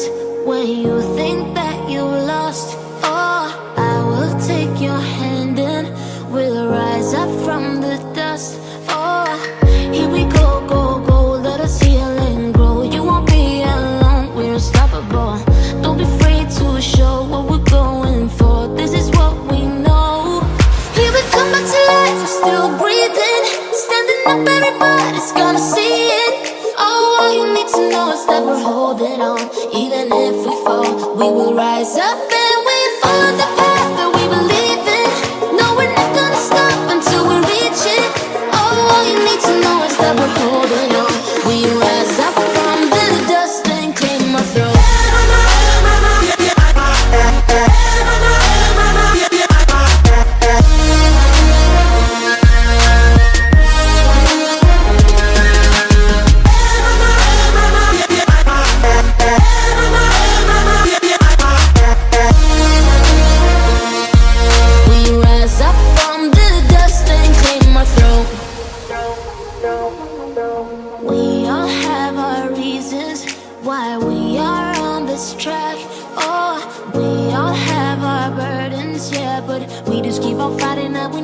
dust. When you think that you lost, oh, I will take your hand and we'll rise up from the dust. Oh, here we go, go, go, let us heal and grow. You won't be alone, we're unstoppable. Don't be afraid to show what we're going for. This is what we know. Here we come back to life, we're still breathing. Standing up, everybody's gonna see it. Oh, all you need to know is that we're holding on. Even if we fall, we will rise up and we follow the path that we believe in. No, we're not gonna stop until we reach it. Oh, all you need to know is that we're holding on. We rise up from the dust and claim our throne. We all have our reasons why we are on this track. Oh, we all have our burdens, yeah, but we just keep on fighting and we